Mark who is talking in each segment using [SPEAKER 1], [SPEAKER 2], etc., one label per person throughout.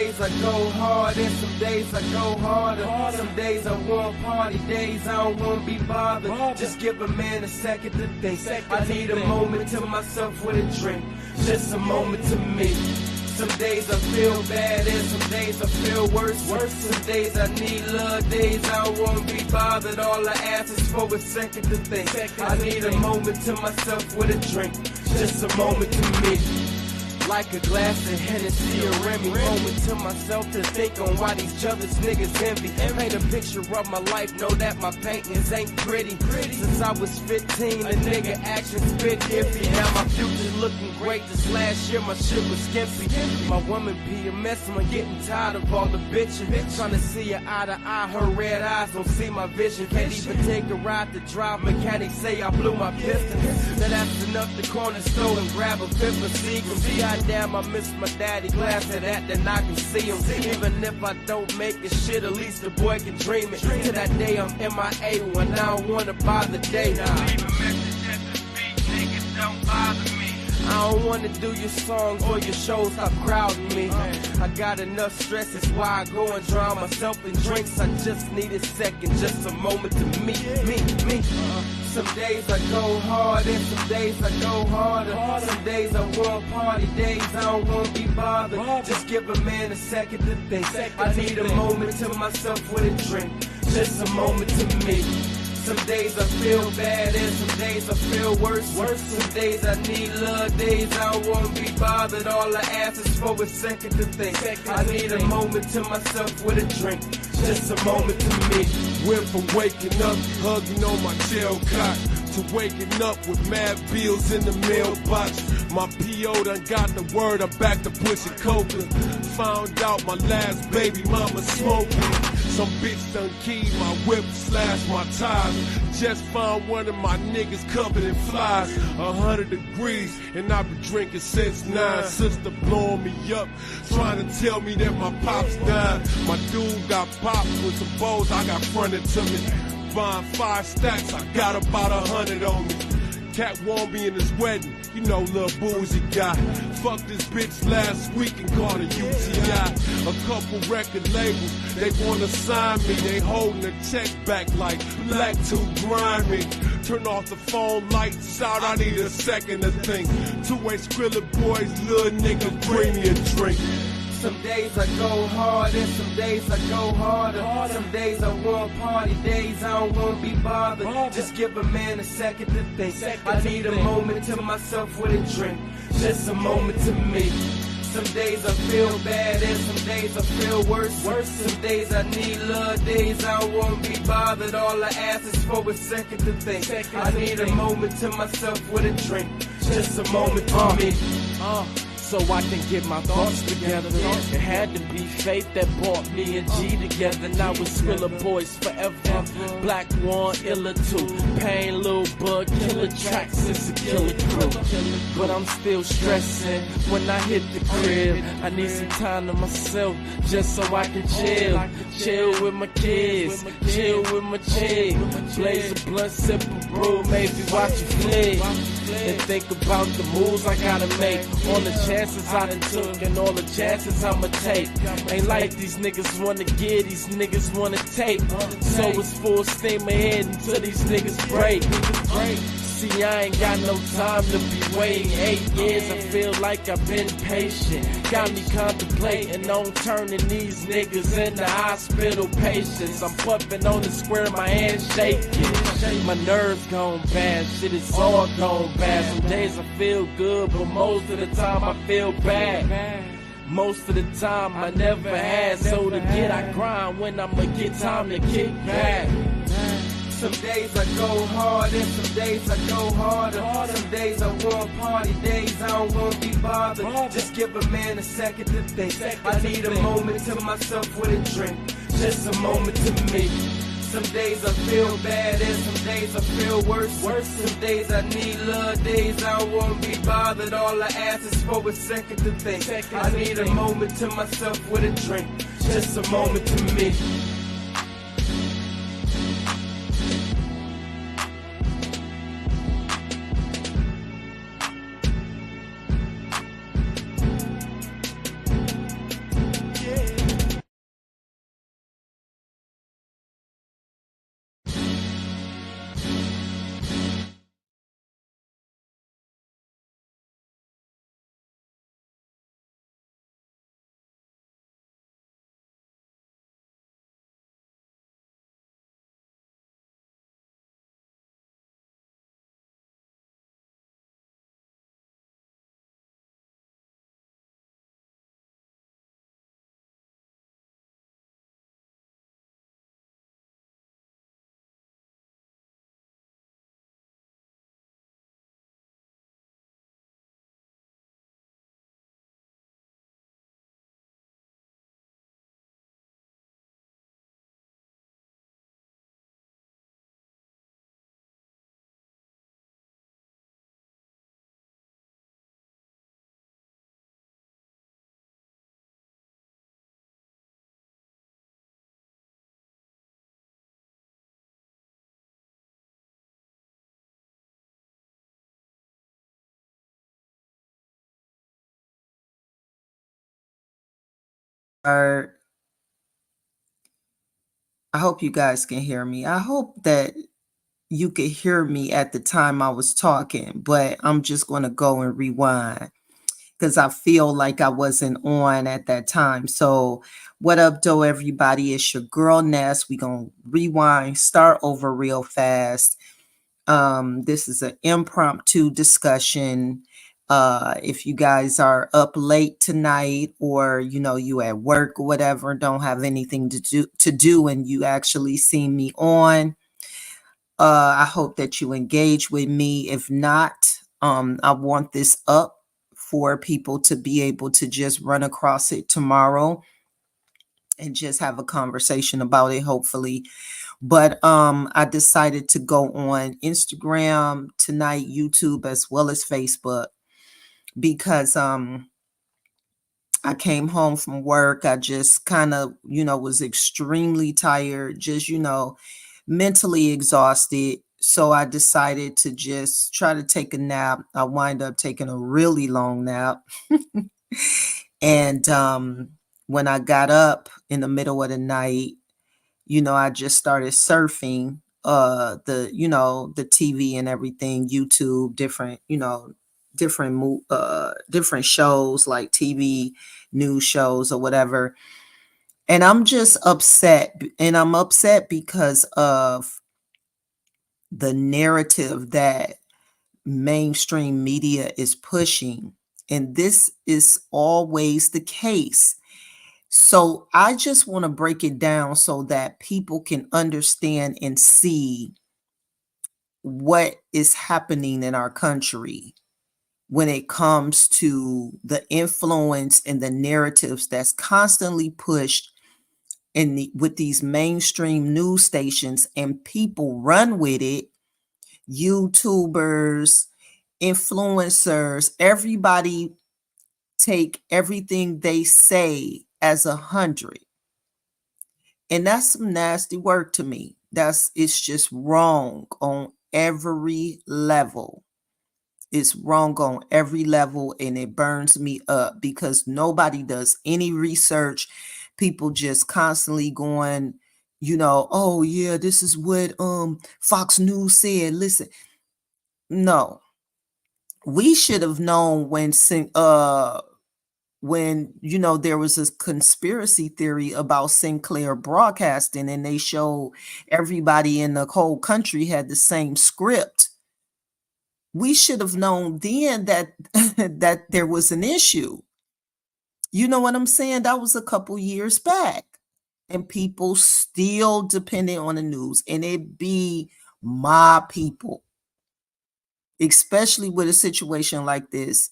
[SPEAKER 1] days I go hard and some days I go harder. Some days I want party, days I don't want to be bothered. Just give a man a second to think. I need a moment to myself with a drink. Just a moment to me. Some days I feel bad and some days I feel worse. Some days I need love, days I don't want to be bothered. All I ask is for a second to think. I need a moment to myself with a drink. Just a moment to me. Like a glass of Hennessy or Remy. Moment to myself to think on why these jealous niggas envy. Paint a picture of my life, know that my paintings ain't pretty. Since I was 15, a nigga action spit iffy. Now my future's looking great, this last year my shit was skimpy. My woman be a mess, I'm getting tired of all the bitching. Trying to see her eye to eye, her red eyes don't see my vision. Can't even take a ride to drive, mechanics say I blew my pistons. Now that's enough to corner store and grab a fifth of Seagram. Goddamn, I miss my daddy, glass of that, then I can see him. Even if I don't make it shit, at least the boy can dream it. To that day I'm MIA when I don't wanna bother day now. Leave a message at the beat, niggas don't bother me. I don't wanna do your songs or your shows, stop crowding me. I got enough stress, that's why I go and drown myself in drinks. I just need a second, just a moment to me. Some days I go hard and some days I go harder. Some days I want party, days I don't want to be bothered. Just give a man a second to think. I need a moment to myself with a drink. Just a moment to me. Some days I feel bad and some days I feel worse. Some days I need love, days I don't want to be bothered. All I ask is for a second to think. I need a moment to myself with a drink. Just a moment to me.
[SPEAKER 2] Went from waking up, hugging on my tail cot, to waking up with mad bills in the mailbox. My P.O. done got the word, I'm back to pushing coca. Found out my last baby mama smoking. Some bitch done keyed my whip, slashed my tires. Just found one of my niggas covered in flies. 100 degrees, and I've been drinking since 9. Sister blowing me up, trying to tell me that my pops died. My dude got popped with some balls, I got fronted to me. Buying 5 stacks, I got about 100 on me. Cat won't be in his wedding, you know, little boozy guy. Fucked this bitch last week and caught a UTI. A couple record labels, they wanna sign me. They holding a check back like black too grimy. Turn off the phone, lights out, I need a second to think. 2-way Skrilla boys, little nigga, bring me a drink.
[SPEAKER 1] Some days I go hard and some days I go harder. Some days I want party, days I don't want to be bothered. Just give a man a second to think. I need a moment to myself with a drink. Just a moment to me. Some days I feel bad and some days I feel worse. Some days I need love, days I don't want to be bothered. All I ask is for a second to think. I need a moment to myself with a drink. Just a moment to me.
[SPEAKER 3] So I can get my thoughts together. It had to be fate that brought me and G together. Now we're Skrilla boys forever. Black One, Illa 2, Pain, Lil Bug, killer tracks, it's a killer crew. But I'm still stressing when I hit the crib. I need some time to myself just so I can chill. Chill with my kids, chill with my chick. Blaze a blunt, sip a brew, maybe watch a flick. And think about the moves I gotta make. All the chances I done took and all the chances I'ma take. Ain't like these niggas wanna get, these niggas wanna take. So it's full steam ahead until these niggas break. See, I ain't got no time to be waiting. 8 years, I feel like I've been patient. Got me contemplating on turning these niggas into hospital patients. I'm puffing on the square, my hand shaking. My nerves gone bad, shit is all gone bad. Some days I feel good, but most of the time I feel bad. Most of the time I never had, so to get I grind when I'ma get time to kick back.
[SPEAKER 1] Some days I go hard and some days I go harder. Some days I want party, days I don't want to be bothered. Just give a man a second to think. I need a moment to myself with a drink. Just a moment to me. Some days I feel bad and some days I feel worse. Some days I need love, days I don't want to be bothered. All I ask is for a second to think. I need a moment to myself with a drink. Just a moment to me.
[SPEAKER 4] I hope you guys can hear me. I hope that you could hear me at the time I was talking, but I'm just going to go and rewind because I feel like I wasn't on at that time. So, what up, though, everybody? It's your girl Ness. We gonna rewind, start over real fast. This is an impromptu discussion. If you guys are up late tonight, or you at work or whatever, don't have anything to do, and you actually see me on, I hope that you engage with me. If not, I want this up for people to be able to just run across it tomorrow and just have a conversation about it, hopefully. But I decided to go on Instagram tonight, YouTube, as well as Facebook, because I came home from work. I just kind of, was extremely tired, just, mentally exhausted. So I decided to just try to take a nap. I wind up taking a really long nap. And when I got up in the middle of the night, I just started surfing the TV and everything, YouTube, different shows like TV news shows or whatever. And I'm just upset. And I'm upset because of the narrative that mainstream media is pushing. And this is always the case. So I just want to break it down so that people can understand and see what is happening in our country when it comes to the influence and the narratives that's constantly pushed with these mainstream news stations, and people run with it. YouTubers, influencers, everybody take everything they say as 100. And that's some nasty work to me. It's just wrong on every level. It's wrong on every level, and it burns me up because nobody does any research. People just constantly going, oh yeah, this is what Fox News said. Listen, no. We should have known when there was this conspiracy theory about Sinclair Broadcasting, and they showed everybody in the whole country had the same script. We should have known then that that there was an issue. You know what I'm saying? That was a couple years back, and people still depending on the news, and it be my people, especially with a situation like this.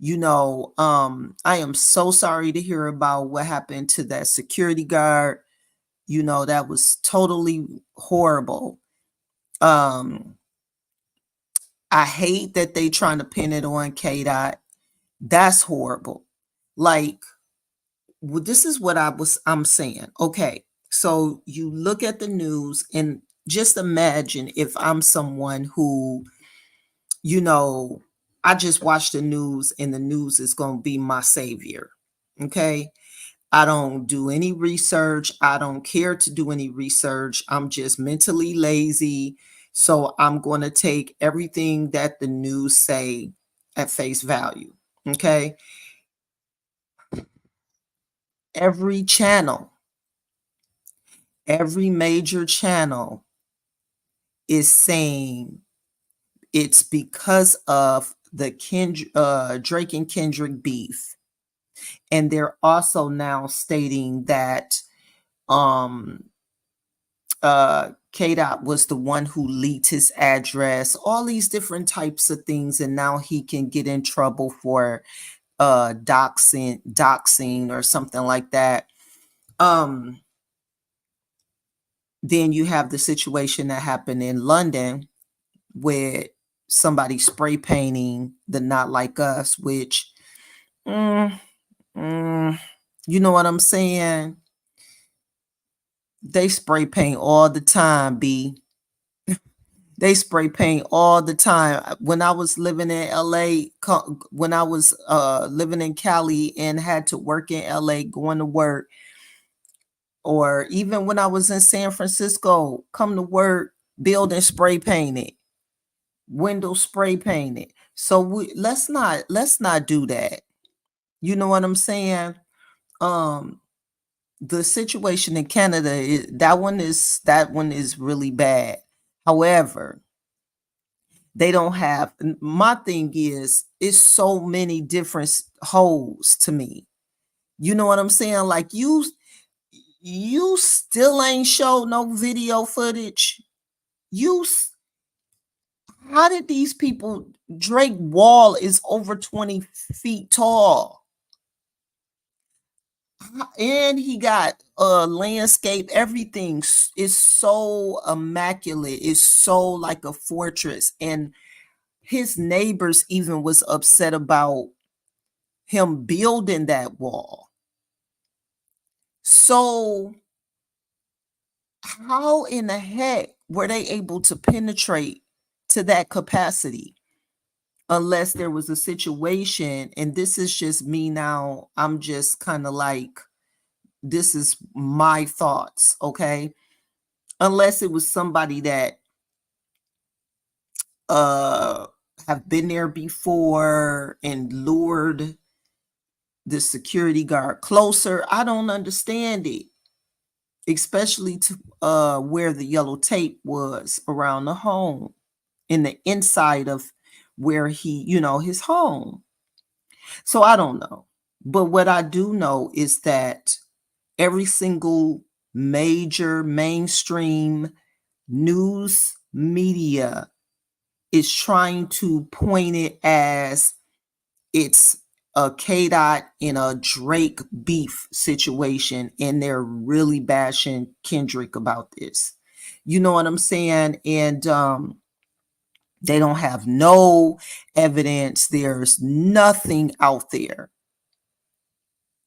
[SPEAKER 4] I am so sorry to hear about what happened to that security guard. That was totally horrible. I hate that they trying to pin it on K-Dot. That's horrible. Like, this is what I'm saying. Okay, so you look at the news and just imagine if I'm someone who, I just watch the news and the news is going to be my savior. Okay. I don't do any research. I don't care to do any research. I'm just mentally lazy. So I'm going to take everything that the news say at face value. Okay. Every major channel is saying it's because of the Drake and Kendrick beef. And they're also now stating that K-Dot was the one who leaked his address, all these different types of things, and now he can get in trouble for doxing or something like that. Then you have the situation that happened in London with somebody spray painting the Not Like Us, which you know what I'm saying? They spray paint all the time, B. They spray paint all the time. When I was living in LA, when I was living in Cali and had to work in LA, going to work, or even when I was in San Francisco, come to work, building spray painted, windows spray painted. So let's not do that. You know what I'm saying? The situation in Canada, that one is really bad. However, they don't have, my thing is, it's so many different holes to me. You know what I'm saying? Like you still ain't show no video footage. How did these people, Drake Wall is over 20 feet tall. And he got landscape, everything is so immaculate, it's so like a fortress. And his neighbors even was upset about him building that wall. So how in the heck were they able to penetrate to that capacity? Unless there was a situation, and this is just me now, I'm just kind of like, this is my thoughts, okay? Unless it was somebody that have been there before and lured the security guard closer. I don't understand it, especially to where the yellow tape was around the home, in the inside of where he, his home. So I don't know. But what I do know is that every single major mainstream news media is trying to point it as it's a K-Dot and a Drake beef situation, and they're really bashing Kendrick about this. You know what I'm saying? And they don't have no evidence. There's nothing out there.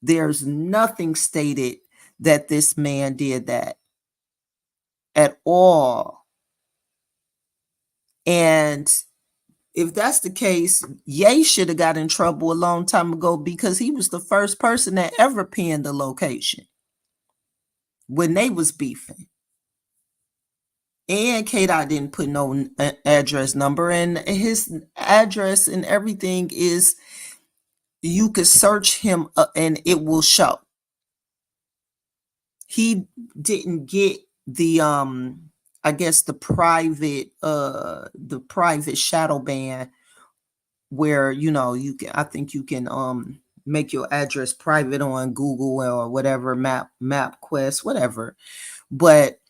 [SPEAKER 4] There's nothing stated that this man did that at all. And if that's the case, Ye should have got in trouble a long time ago, because he was the first person that ever pinned the location when they was beefing. And K-Dot didn't put no address number, and his address and everything is, you could search him and it will show. He didn't get the I guess the private shadow ban, where you can, I think you can make your address private on Google or whatever, MapQuest, whatever. But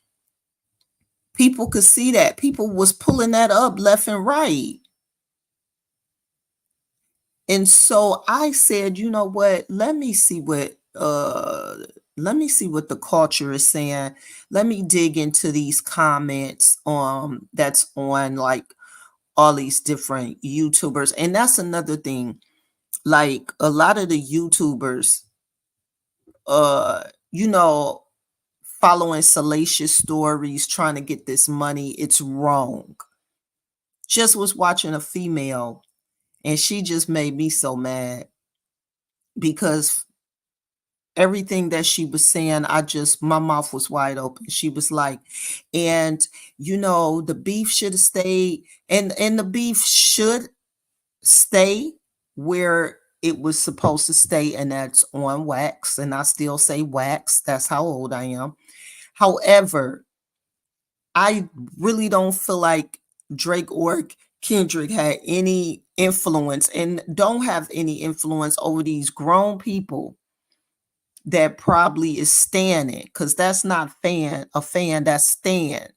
[SPEAKER 4] people could see that. People was pulling that up left and right. And so I said, you know what? Let me see what the culture is saying. Let me dig into these comments that's on like all these different YouTubers. And that's another thing. Like a lot of the YouTubers following salacious stories, trying to get this money. It's wrong. Just was watching a female, and she just made me so mad, because everything that she was saying, my mouth was wide open. She was like, and the beef should have stayed, and the beef should stay where it was supposed to stay, and that's on wax. And I still say wax. That's how old I am. However, I really don't feel like Drake or Kendrick had any influence, and don't have any influence over these grown people that probably is standing, because that's not a fan, that's stan.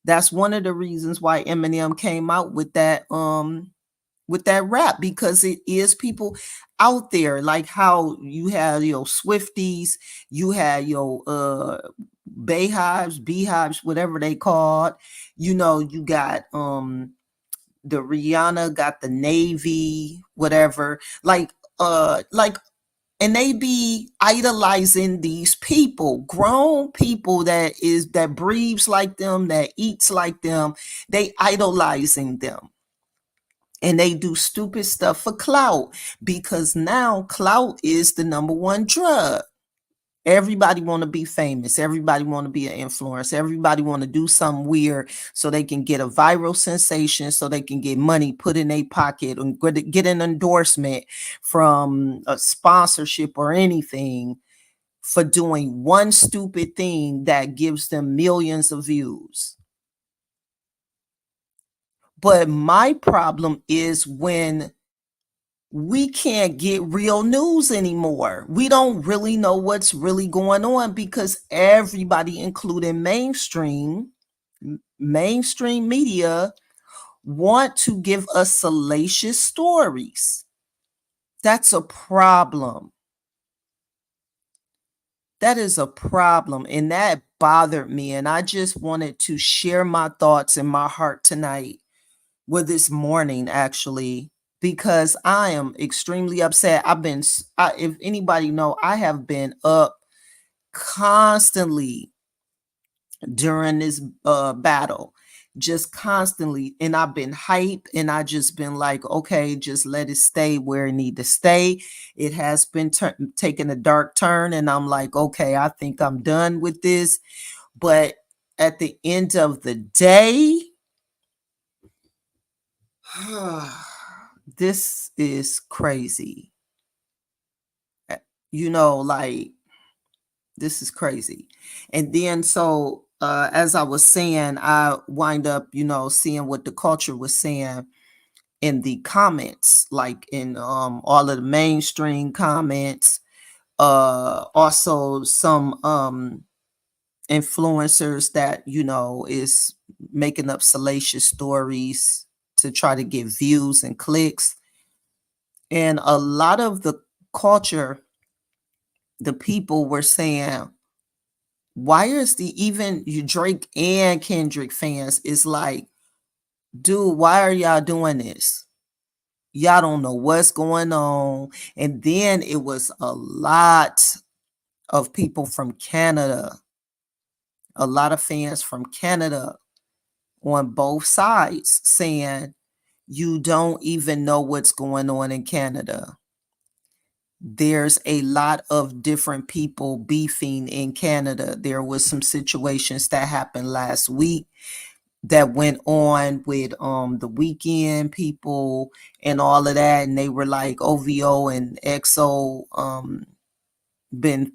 [SPEAKER 4] That's one of the reasons why Eminem came out with that rap, because it is people out there, like how you have your Swifties, you had your beehives, whatever they called. You got the Rihanna, got the Navy, whatever, and they be idolizing these people, grown people that breathes like them, that eats like them. They idolizing them. And they do stupid stuff for clout, because now clout is the number one drug. Everybody want to be famous. Everybody want to be an influencer. Everybody want to do something weird so they can get a viral sensation, so they can get money put in their pocket and get an endorsement from a sponsorship or anything for doing one stupid thing that gives them millions of views. But my problem is when we can't get real news anymore. We don't really know what's really going on because everybody, including mainstream media, want to give us salacious stories. That's a problem. That is a problem, and that bothered me, and I just wanted to share my thoughts in my heart tonight, well, this morning actually, because I am extremely upset. If anybody know, I have been up constantly during this battle, just constantly, and I've been hyped, and I just been like, okay, just let it stay where it need to stay. It has been taking a dark turn, and I'm like, okay, I think I'm done with this. But at the end of the day, this is crazy. Like, this is crazy. And then so as I was saying, I wind up, seeing what the culture was saying in the comments, like in all of the mainstream comments, also some influencers that is making up salacious stories to try to get views and clicks. And a lot of the culture, the people were saying, why is even you Drake and Kendrick fans is like, dude, why are y'all doing this? Y'all don't know what's going on. And then it was a lot of people from Canada, a lot of fans from Canada on both sides saying, you don't even know what's going on in Canada. There's a lot of different people beefing in Canada. There was some situations that happened last week that went on with the Weeknd people and all of that, and they were like, OVO and EXO been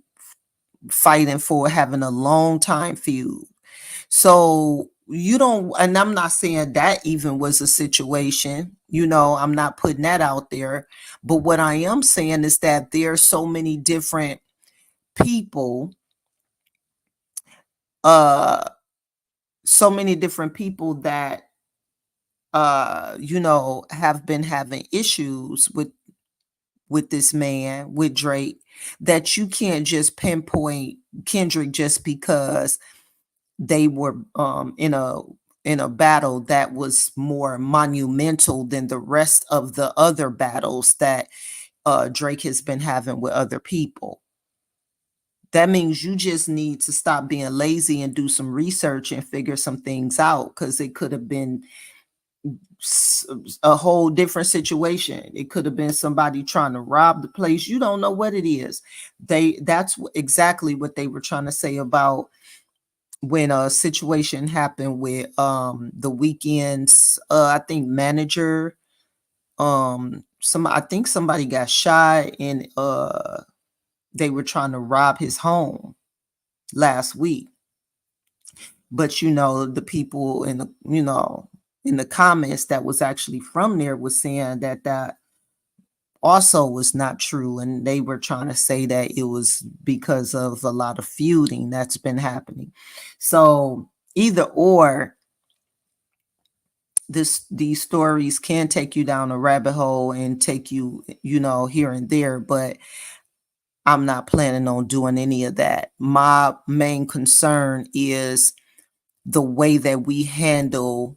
[SPEAKER 4] fighting for having a long time feud. So and I'm not saying that even was a situation, I'm not putting that out there. But what I am saying is that there are so many different people, that have been having issues with this man, with Drake, that you can't just pinpoint Kendrick just because they were in a battle that was more monumental than the rest of the other battles that Drake has been having with other people. That means you just need to stop being lazy and do some research and figure some things out, because it could have been a whole different situation. It could have been somebody trying to rob the place. You don't know what it is. That's exactly what they were trying to say about when a situation happened with the Weeknd's I think manager. I think somebody got shot, and they were trying to rob his home last week. But the people in the comments that was actually from there was saying that also was not true, and they were trying to say that it was because of a lot of feuding that's been happening. So either or, these stories can take you down a rabbit hole and take you here and there, but I'm not planning on doing any of that. My main concern is the way that we handle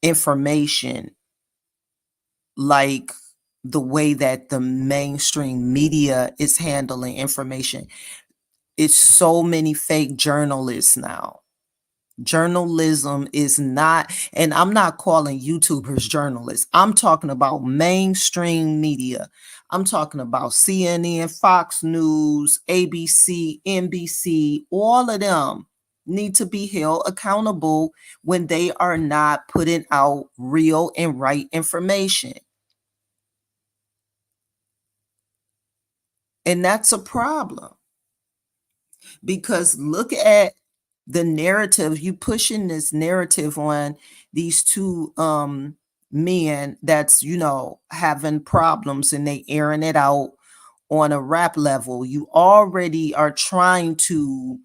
[SPEAKER 4] information, like the way that the mainstream media is handling information. It's so many fake journalists now. Journalism is not, and I'm not calling YouTubers journalists. I'm talking about mainstream media. I'm talking about CNN, Fox News, ABC, NBC, all of them need to be held accountable when they are not putting out real and right information. And that's a problem, because look at the narrative. You pushing this narrative on these two men that's, having problems, and they airing it out on a rap level. You already are trying to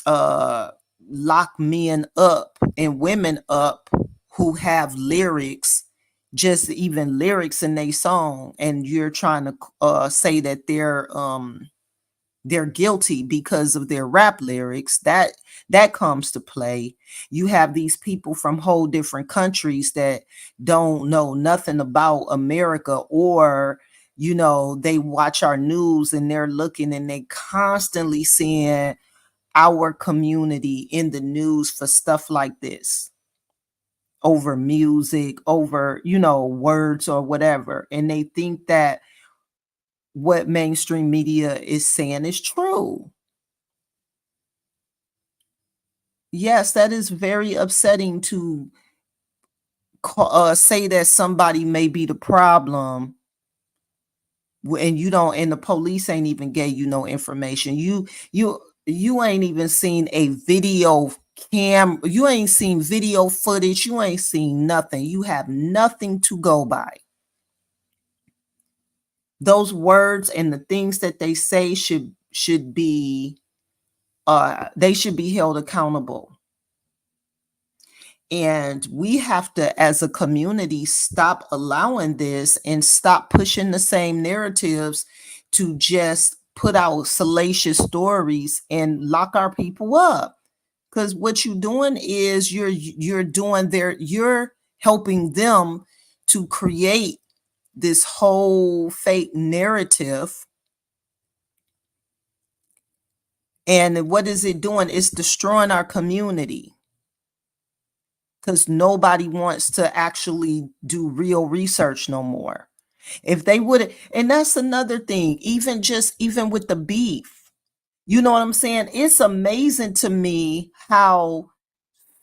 [SPEAKER 4] uh lock men up and women up who have lyrics, just even lyrics in their song, and you're trying to say that they're guilty because of their rap lyrics. That comes to play. You have these people from whole different countries that don't know nothing about America, or they watch our news and they're looking and they constantly seeing our community in the news for stuff like this, over music, over words or whatever, and they think that what mainstream media is saying is true. Yes, that is very upsetting to say that somebody may be the problem, and you don't, and the police ain't even gave you no information. You ain't even seen a video you ain't seen video footage, you ain't seen nothing. You have nothing to go by. Those words and the things that they say should be they should be held accountable. And we have to, as a community, stop allowing this and stop pushing the same narratives to just put out salacious stories and lock our people up. Because what you're doing is you're helping them to create this whole fake narrative. And what is it doing? It's destroying our community, because nobody wants to actually do real research no more. If they would, and that's another thing, even with the beef, you know what I'm saying? It's amazing to me how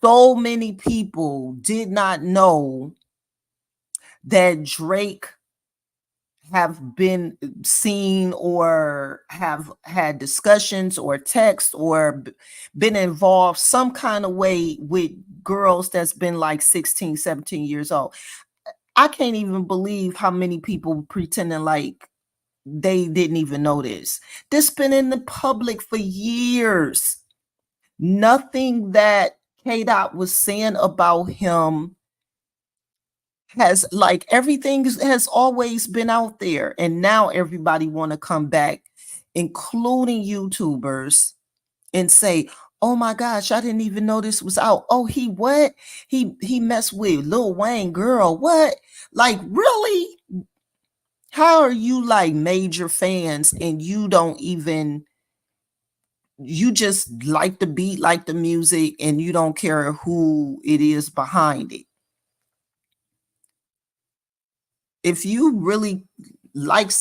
[SPEAKER 4] so many people did not know that Drake have been seen or have had discussions or text or been involved some kind of way with girls that's been like 16, 17 years old. I can't even believe how many people pretending like they didn't even know this. This been in the public for years. Nothing that K-Dot was saying about him has, like, everything has always been out there, and now everybody want to come back, including YouTubers, and say, oh my gosh, I didn't even know this was out. Oh, he messed with Lil Wayne girl. What? Like, really? How are you like major fans and you just like the beat, like the music, and you don't care who it is behind it? If you really like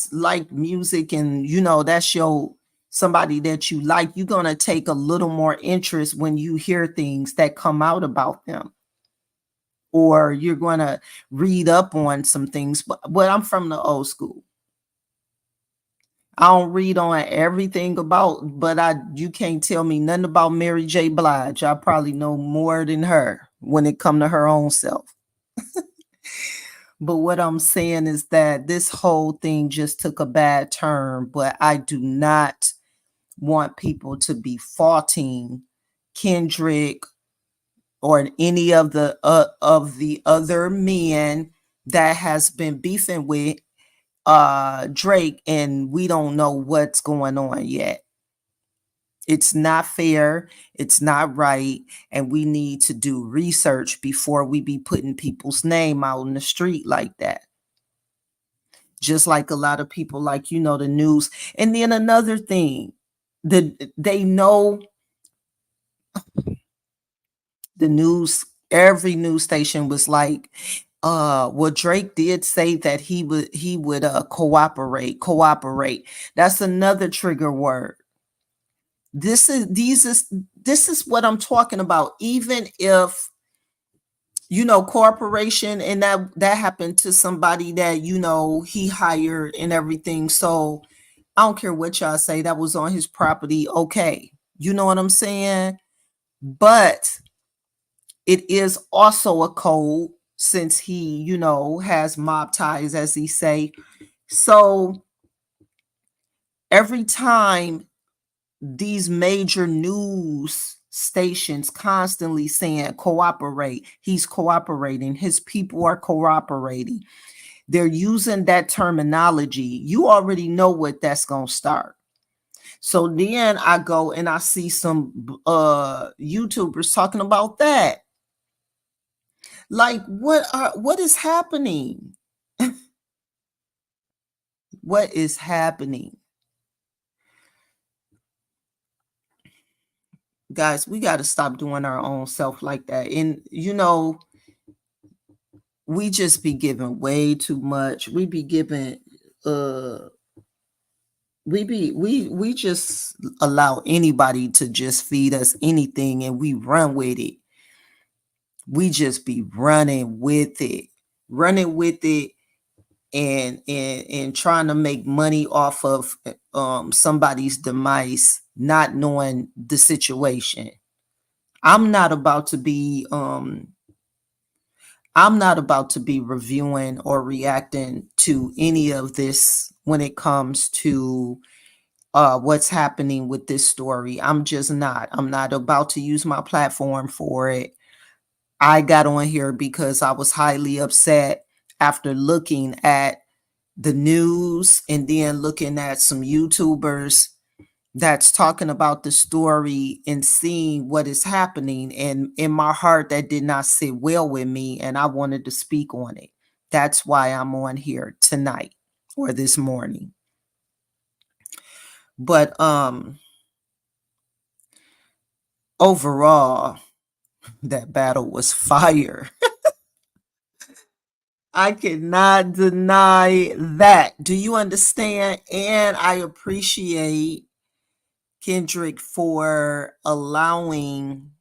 [SPEAKER 4] music, and that's somebody that you like, you're going to take a little more interest when you hear things that come out about them, or you're going to read up on some things. But I'm from the old school. I don't read on everything but you can't tell me nothing about Mary J. Blige. I probably know more than her when it come to her own self. But what I'm saying is that this whole thing just took a bad turn, but I do not want people to be faulting Kendrick or any of the other men that has been beefing with Drake, and we don't know what's going on yet. It's not fair, it's not right, and we need to do research before we be putting people's name out in the street like that. Just like a lot of people, like, the news. And then another thing, they know the news, every news station was like, well, Drake did say that he would cooperate. That's another trigger word. This is what I'm talking about. Even if cooperation, and that happened to somebody that he hired and everything. So I don't care what y'all say, that was on his property. Okay, you know what I'm saying? But it is also a code, since he has mob ties, as he say. So every time these major news stations constantly saying cooperate, he's cooperating, his people are cooperating, they're using that terminology, you already know what that's going to start. So then I go and I see some YouTubers talking about that. Like, what is happening? What is happening? Guys, we got to stop doing our own self like that. And we just be giving way too much. We be giving we just allow anybody to just feed us anything, and we run with it. We just be running with it. And trying to make money off of somebody's demise, not knowing the situation. I'm not about to be reviewing or reacting to any of this when it comes to what's happening with this story. I'm not about to use my platform for it. I got on here because I was highly upset after looking at the news and then looking at some YouTubers that's talking about the story and seeing what is happening. And in my heart, that did not sit well with me, and I wanted to speak on it. That's why I'm on here tonight or this morning. But overall, that battle was fire. I cannot deny that. Do you understand? And I appreciate Kendrick for allowing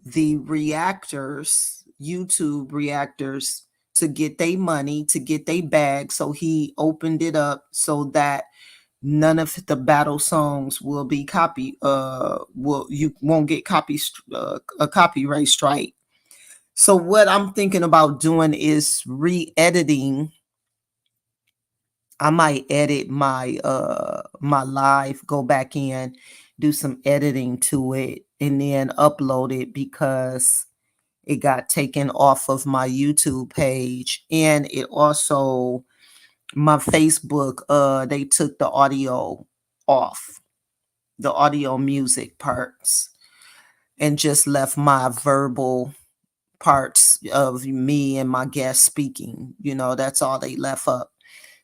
[SPEAKER 4] the YouTube reactors, to get their money, to get their bag. So he opened it up so that none of the battle songs will be you won't get a copyright strike. So what I'm thinking about doing is re-editing. I might edit my my live, go back in, do some editing to it, and then upload it, because it got taken off of my YouTube page, and it also, my Facebook, they took the audio off, the audio music parts, and just left my verbal parts of me and my guest speaking. That's all they left up.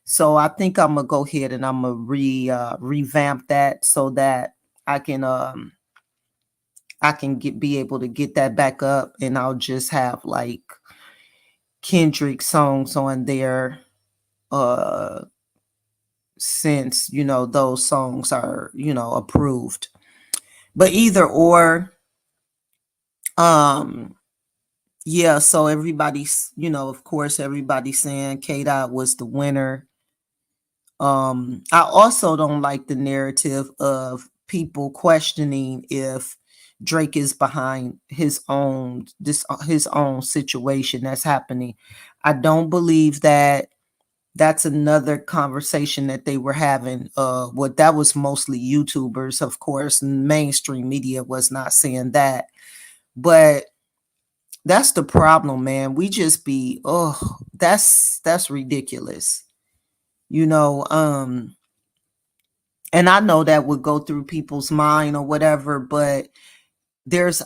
[SPEAKER 4] So I think I'm gonna go ahead and I'm gonna revamp that so that I can be able to get that back up, and I'll just have like Kendrick songs on there, since those songs are approved. But either or, yeah, so everybody's, of course, everybody's saying K-Dot was the winner. I also don't like the narrative of people questioning if Drake is behind his own situation that's happening. I don't believe that. That's another conversation that they were having. What that was mostly YouTubers, of course. Mainstream media was not saying that. But that's the problem, man. We just be, that's ridiculous. And I know that would go through people's mind or whatever, but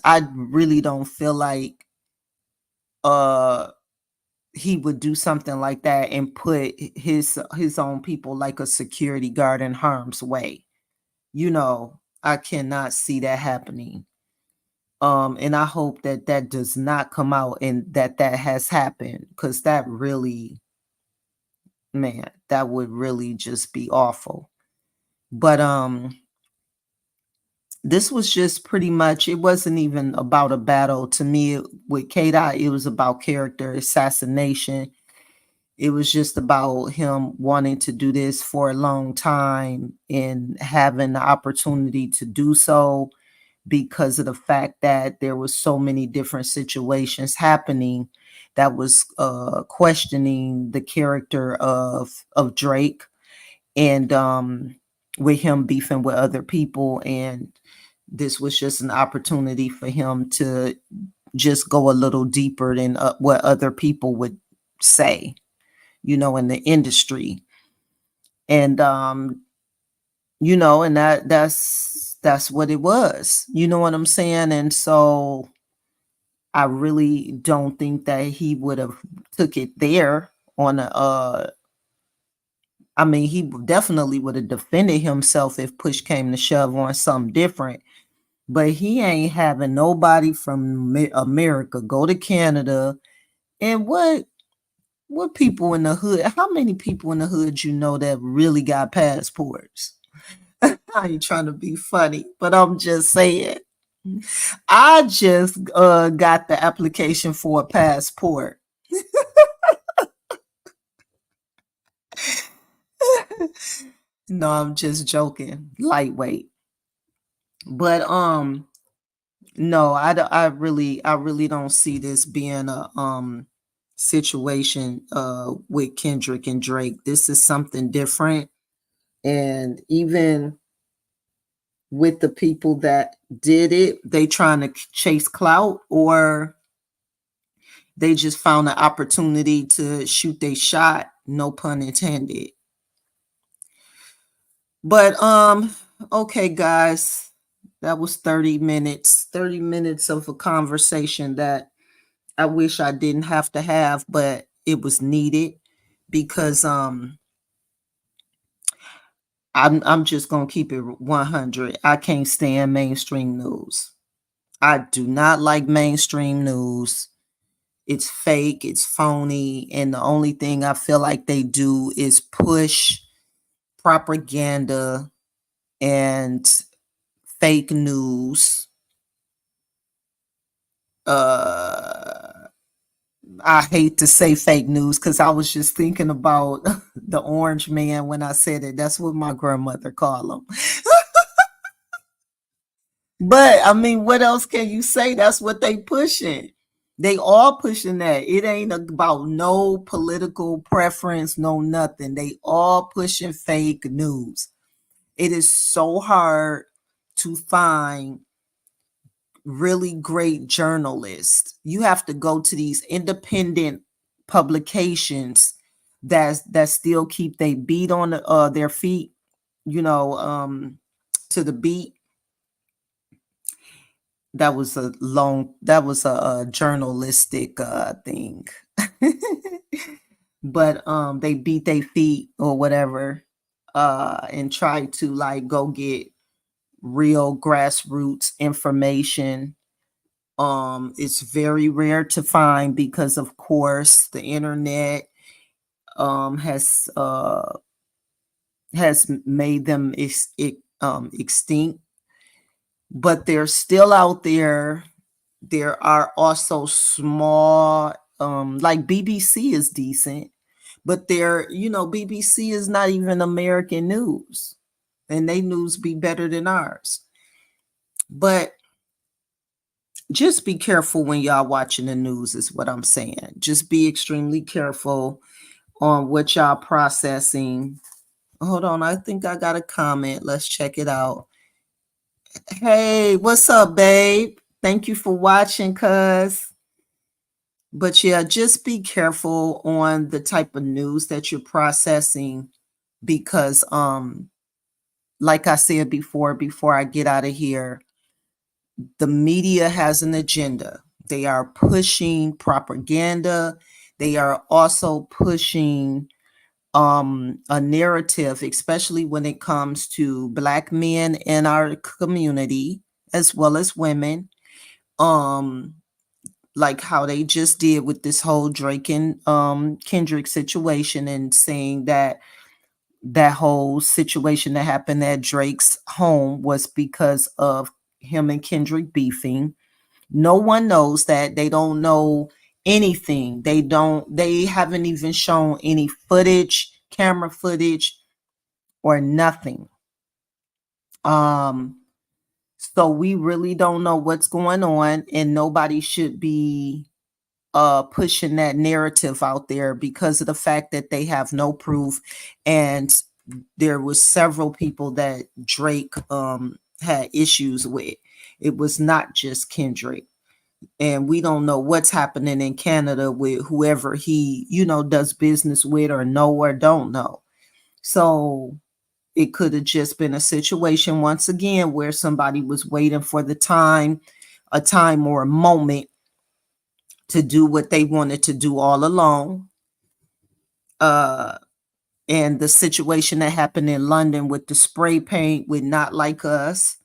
[SPEAKER 4] I really don't feel like he would do something like that and put his own people like a security guard in harm's way. I cannot see that happening. And I hope that that does not come out and that that has happened, because that really, man, that would really just be awful. But this was just pretty much, it wasn't even about a battle to me with K-Dot. It was about character assassination. It was just about him wanting to do this for a long time and having the opportunity to do so, because of the fact that there was so many different situations happening that was questioning the character of Drake, and with him beefing with other people. And this was just an opportunity for him to just go a little deeper than what other people would say, in the industry. And and that's what it was. You know what I'm saying? And so I really don't think that he would have took it there on a I mean, he definitely would have defended himself if push came to shove on something different. But he ain't having nobody from America go to Canada. And what people in the hood, how many people in the hood that really got passports? I ain't trying to be funny, but I'm just saying. I just got the application for a passport. No, I'm just joking. Lightweight. But no, I really don't see this being a situation with Kendrick and Drake. This is something different. And even with the people that did it, they trying to chase clout, or they just found an opportunity to shoot their shot, no pun intended. But okay guys, that was 30 minutes. 30 minutes of a conversation that I wish I didn't have to have, but it was needed, because I'm just going to keep it 100. I can't stand mainstream news. I do not like mainstream news. It's fake, it's phony, and the only thing I feel like they do is push propaganda and fake news. I hate to say fake news, because I was just thinking about the orange man when I said it. That's what my grandmother called him. But I mean, what else can you say? That's what they pushing. They all pushing that. It ain't about no political preference, no nothing. They all pushing fake news. It is so hard to find really great journalists. You have to go to these independent publications that still keep they beat on their feet, to the beat. That was a journalistic thing. But they beat their feet or whatever, and try to like go get real grassroots information. It's very rare to find, because of course the internet has made them extinct, but they're still out there. There are also small, like BBC is decent, but BBC is not even American news, and they news be better than ours. But just be careful when y'all watching the news, is what I'm saying. Just be extremely careful on what y'all processing. Hold on, I think I got a comment. Let's check it out. Hey, what's up, babe? Thank you for watching, cuz. But yeah, just be careful on the type of news that you're processing, because like I said before I get out of here, the media has an agenda. They are pushing propaganda. They are also pushing a narrative, especially when it comes to Black men in our community, as well as women. um like how they just did with this whole Drake and Kendrick situation, and saying that that whole situation that happened at Drake's home was because of him and Kendrick beefing. No one knows that. They don't know anything. They haven't even shown any footage, camera footage, or nothing. So we really don't know what's going on, and nobody should be pushing that narrative out there because of the fact that they have no proof. And there was several people that Drake had issues with. It was not just Kendrick. And we don't know what's happening in Canada with whoever he, does business with, or know or don't know. So it could have just been a situation once again where somebody was waiting for a time or a moment to do what they wanted to do all along. And the situation that happened in London with the spray paint with Not Like Us,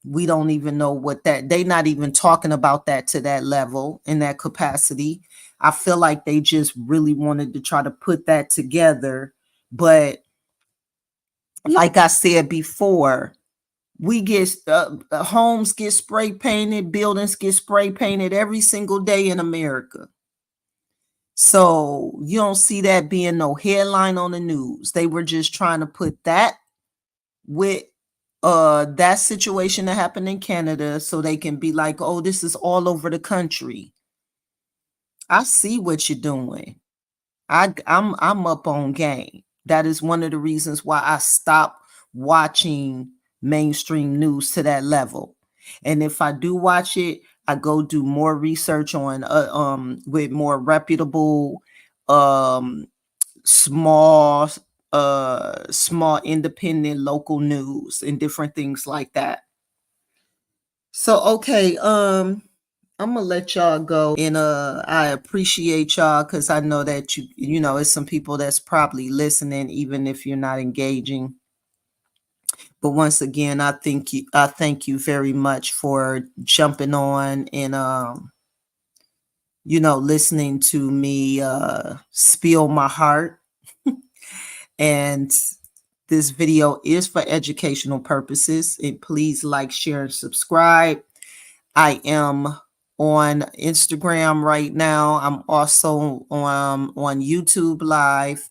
[SPEAKER 4] we don't even know what they not even talking about that to that level, in that capacity. I feel like they just really wanted to try to put that together. But like I said before, we get homes get spray painted, buildings get spray painted every single day in America. So you don't see that being no headline on the news. They were just trying to put that with that situation that happened in Canada, so they can be like, oh, this is all over the country. I see what you're doing. I'm up on game. That is one of the reasons why I stopped watching mainstream news to that level. And if I do watch it, I go do more research on with more reputable small independent local news and different things like that. So okay, I'm gonna let y'all go, and I appreciate y'all because I know that it's some people that's probably listening even if you're not engaging. But once again, I thank you very much for jumping on and listening to me spill my heart. And this video is for educational purposes, and please like, share, and subscribe. I am on Instagram right now. I'm also on YouTube Live,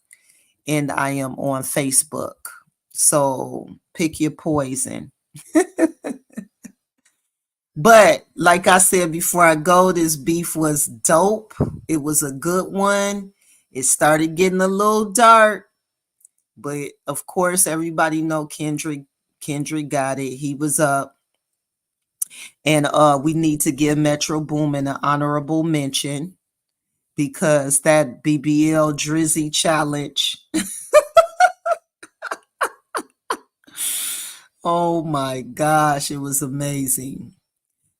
[SPEAKER 4] and I am on Facebook. So pick your poison. But like I said before I go, this beef was dope. It was a good one. It started getting a little dark, but of course everybody know Kendrick got it. He was up. And we need to give Metro Boomin an honorable mention because that BBL Drizzy challenge. Oh my gosh, it was amazing.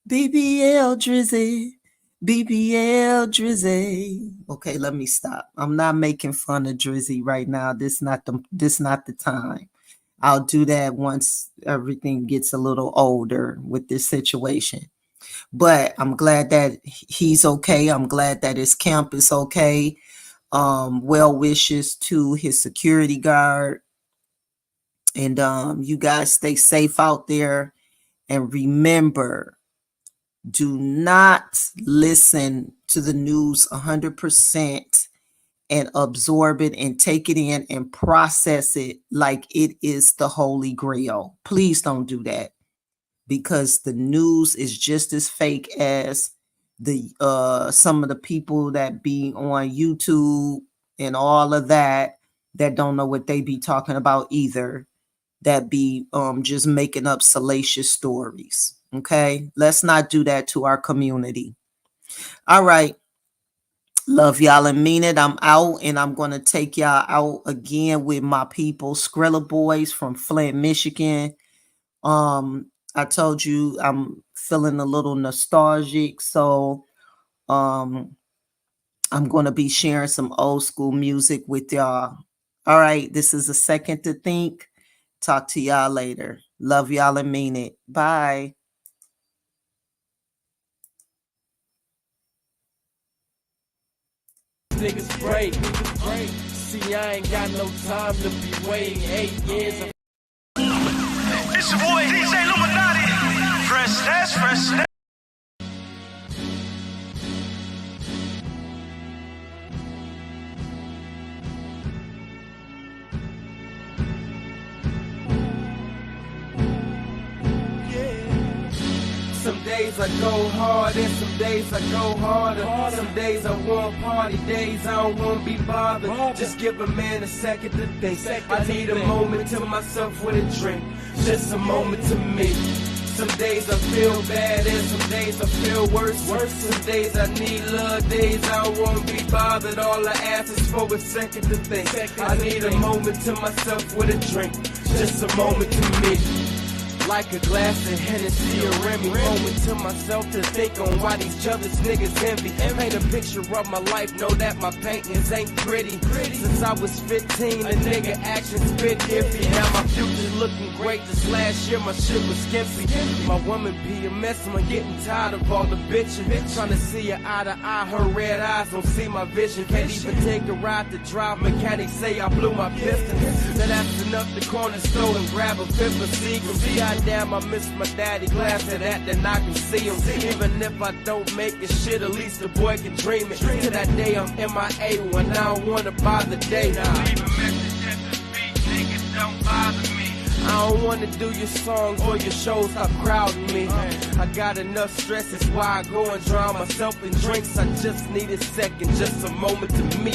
[SPEAKER 4] BBL Drizzy, BBL Drizzy. Okay, let me stop. I'm not making fun of Drizzy right now. This not the time. I'll do that once everything gets a little older with this situation. But I'm glad that he's okay. I'm glad that his camp is okay. Well wishes to his security guard. And you guys stay safe out there. And remember, do not listen to the news 100% and absorb it and take it in and process it like it is the Holy Grail. Please don't do that, because the news is just as fake as the some of the people that be on YouTube and all of that don't know what they be talking about either, that be just making up salacious stories. Okay, let's not do that to our community. All right, love y'all and mean it. I'm out, and I'm gonna take y'all out again with my people Skrilla Boys from Flint, Michigan. I told you I'm feeling a little nostalgic, so I'm going to be sharing some old school music with y'all. All right, this is A Second to Think. Talk to y'all later. Love y'all and mean it. Bye.
[SPEAKER 3] niggas break. See, I ain't got no time to be waiting 8 years.
[SPEAKER 5] It's your boy DJ Illuminati. Fresh.
[SPEAKER 1] Some days I go hard and some days I go harder. Some days I want party, days I don't want to be bothered. Just give a man a second to think. I need a moment to myself with a drink. Just a moment to me. Some days I feel bad and some days I feel worse. Some days I need love, days I don't want to be bothered. All I ask is for a second to think. I need a moment to myself with a drink. Just a moment to me. Like a glass of Hennessy or Remy. Moment to myself to think on why these jealous niggas envy. Paint a picture of my life, know that my paintings ain't pretty. Since I was 15, a nigga actions been iffy. Now my future's looking great. This last year my shit was skimpy. My woman be a mess, I'm getting tired of all the bitching. Trying to see her eye to eye, her red eyes don't see my vision. Can't even take a ride to drive, mechanics say I blew my pistons. Now that's enough to corner store and grab a fifth of Seagram. Damn, I miss my daddy. Glad to that, then I can see him. Even if I don't make it shit, at least the boy can dream it. To that day I'm MIA when I don't wanna bother day. Leave a message at the beat, niggas don't bother me. I don't wanna do your songs or your shows, stop crowding me. I got enough stress, that's why I go and drown myself in drinks. I just need a second, just a moment to me.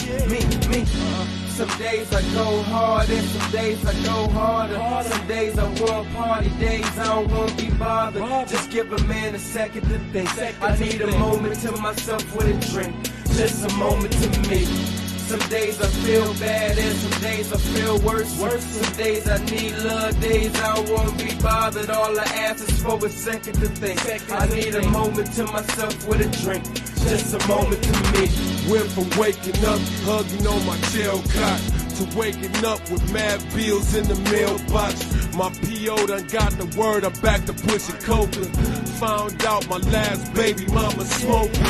[SPEAKER 1] Some days I go hard and some days I go harder. Some days I want party, days I don't want to be bothered. Just give a man a second to think. I need a moment to myself with a drink. Just a moment to me. Some days I feel bad and some days I feel worse. Some days I need love, days I don't want to be bothered. All I ask is for a second to think. I need a moment to myself with a drink. Just a moment to me.
[SPEAKER 2] Went from waking up, hugging on my jail cot, to waking up with mad bills in the mailbox. My P.O. done got the word, I'm back to pushing coca. Found out my last baby mama smoking.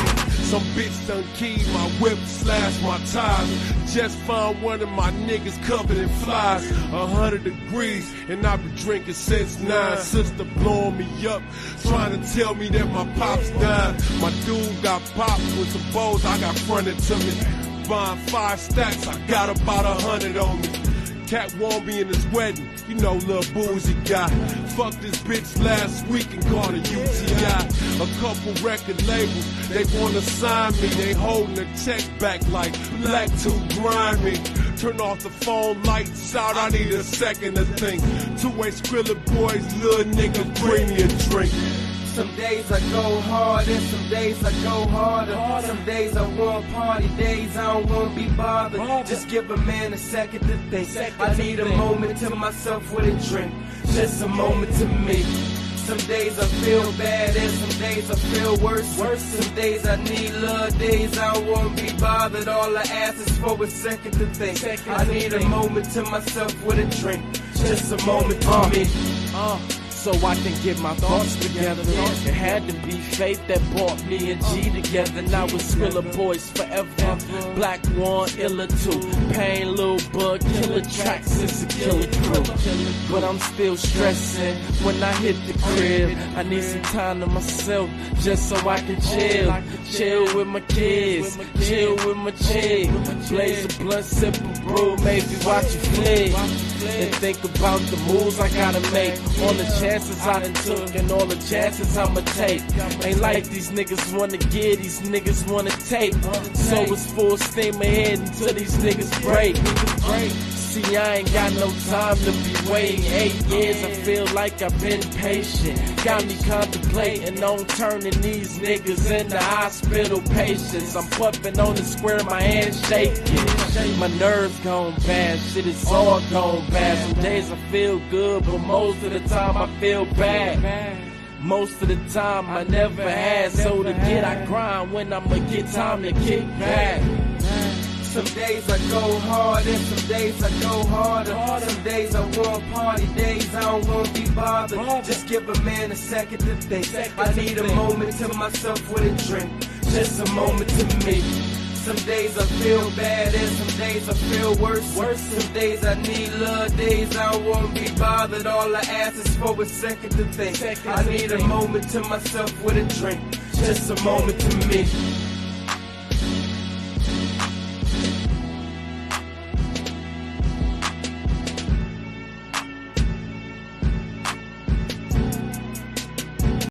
[SPEAKER 2] Some bitch done keyed my whip, slashed my tires. Just found one of my niggas covered in flies. 100 degrees, and I've been drinking since 9. Sister blowing me up, trying to tell me that my pops died. My dude got popped with some bowls, I got fronted to me. Buying 5 stacks, I got about 100 on me. Cat won't be in his wedding, you know Lil Boozy guy. Fuck this bitch last week and caught a UTI. A couple record labels, they wanna sign me. They holding the check back like black too grimy. Turn off the phone, lights out, I need a second to think. 2-way Skrilla boys, little nigga, bring me a drink.
[SPEAKER 1] Some days I go hard and some days I go harder. Some days I want party, days I don't want to be bothered. Just give a man a second to think. I need a moment to myself with a drink. Just a moment to me. Some days I feel bad and some days I feel worse. Some days I need love, days I don't want to be bothered. All I ask is for a second to think. I need a moment to myself with a drink. Just a moment to me.
[SPEAKER 3] So I can get my thoughts together. It had to be fate that brought me and G together. Now we're Skrilla boys forever. Black One, Illa 2, Pain, Lil Bug, killer tracks, it's a killer crew. But I'm still stressing when I hit the crib. I need some time to myself just so I can chill. Chill with my kids, chill with my chick. Blaze a blunt, sip a brew, maybe watch a flick. And think about the moves I gotta make. All the chances I done took and all the chances I'ma take. Ain't like these niggas wanna get, these niggas wanna take. So it's full steam ahead until these niggas break. See, I ain't got no time to be waiting 8 years, I feel like I've been patient. Got me contemplating on turning these niggas into hospital patients. I'm puffing on the square, my hands shaking. My nerves gone bad, shit is all gone bad. Some days I feel good, but most of the time I feel bad. Most of the time I never had, so to get I grind when I'ma get time to kick back.
[SPEAKER 1] Some days I go hard and some days I go harder. Some days I want party, days I don't want to be bothered. Just give a man a second to think. I need a moment to myself with a drink. Just a moment to me. Some days I feel bad and some days I feel worse. Some days I need love, days I don't wanna be bothered. All I ask is for a second to think. I need a moment to myself with a drink, just a moment to me.